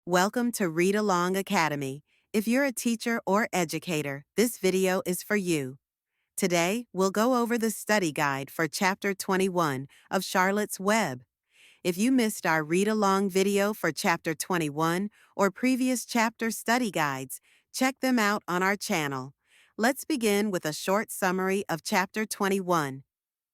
Welcome to Read Along Academy. If you're a teacher or educator, this video is for you. Today, we'll go over the study guide for Chapter 21 of Charlotte's Web. If you missed our Read Along video for Chapter 21 or previous chapter study guides, check them out on our channel. Let's begin with a short summary of Chapter 21.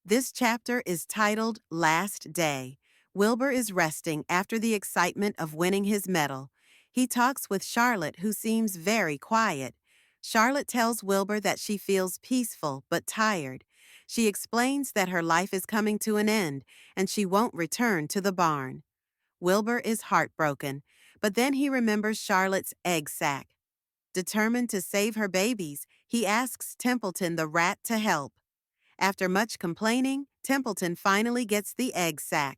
This chapter is titled Last Day. Wilbur is resting after the excitement of winning his medal. He talks with Charlotte, who seems very quiet. Charlotte tells Wilbur that she feels peaceful but tired. She explains that her life is coming to an end and she won't return to the barn. Wilbur is heartbroken, but then he remembers Charlotte's egg sack. Determined to save her babies, he asks Templeton the rat to help. After much complaining, Templeton finally gets the egg sack.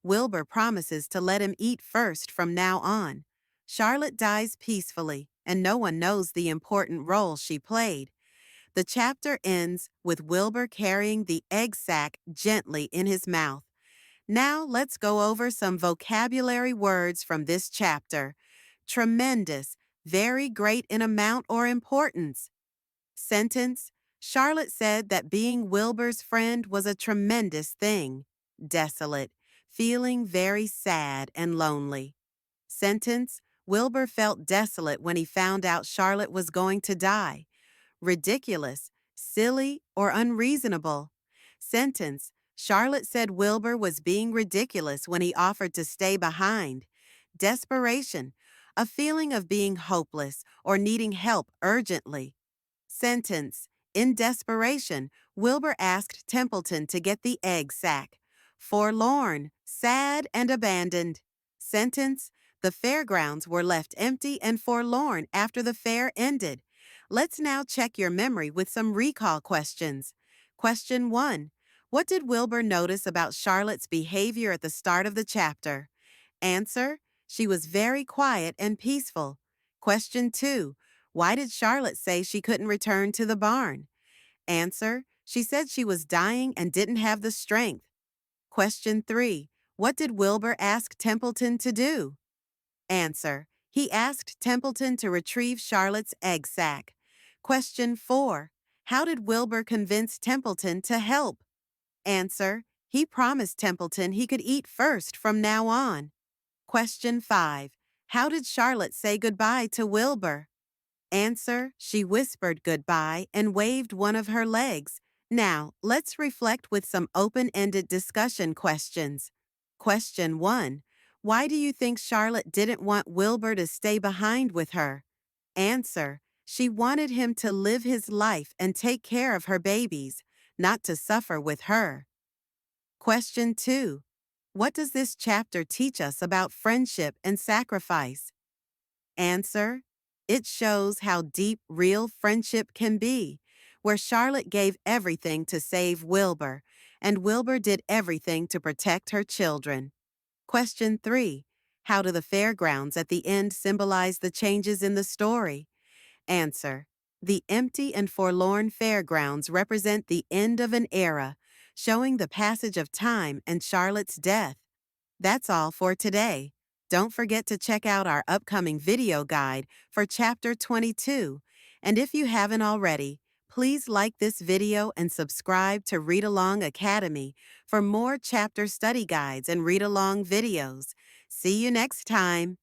Wilbur promises to let him eat first from now on. Charlotte dies peacefully, and no one knows the important role she played. The chapter ends with Wilbur carrying the egg sack gently in his mouth. Now let's go over some vocabulary words from this chapter. Tremendous, very great in amount or importance. Sentence: Charlotte said that being Wilbur's friend was a tremendous thing. Desolate, feeling very sad and lonely. Sentence: Wilbur felt desolate when he found out Charlotte was going to die. Ridiculous, silly, or unreasonable. Sentence: Charlotte said Wilbur was being ridiculous when he offered to stay behind. Desperation, a feeling of being hopeless or needing help urgently. Sentence: In desperation, Wilbur asked Templeton to get the egg sack. Forlorn, sad, and abandoned. Sentence: The fairgrounds were left empty and forlorn after the fair ended. Let's now check your memory with some recall questions. Question 1. What did Wilbur notice about Charlotte's behavior at the start of the chapter? Answer: She was very quiet and peaceful. Question 2. Why did Charlotte say she couldn't return to the barn? Answer: She said she was dying and didn't have the strength. Question 3. What did Wilbur ask Templeton to do? Answer: He asked Templeton to retrieve Charlotte's egg sack. Question 4. How did Wilbur convince Templeton to help? Answer: He promised Templeton he could eat first from now on. Question 5. How did Charlotte say goodbye to Wilbur? Answer: She whispered goodbye and waved one of her legs. Now, let's reflect with some open-ended discussion questions. Question 1. Why do you think Charlotte didn't want Wilbur to stay behind with her? Answer: She wanted him to live his life and take care of her babies, not to suffer with her. Question 2. What does this chapter teach us about friendship and sacrifice? Answer: It shows how deep real friendship can be, where Charlotte gave everything to save Wilbur, and Wilbur did everything to protect her children. Question 3. How do the fairgrounds at the end symbolize the changes in the story? Answer: The empty and forlorn fairgrounds represent the end of an era, showing the passage of time and Charlotte's death. That's all for today. Don't forget to check out our upcoming video guide for Chapter 22. And if you haven't already, please like this video and subscribe to Read Along Academy for more chapter study guides and read-along videos. See you next time.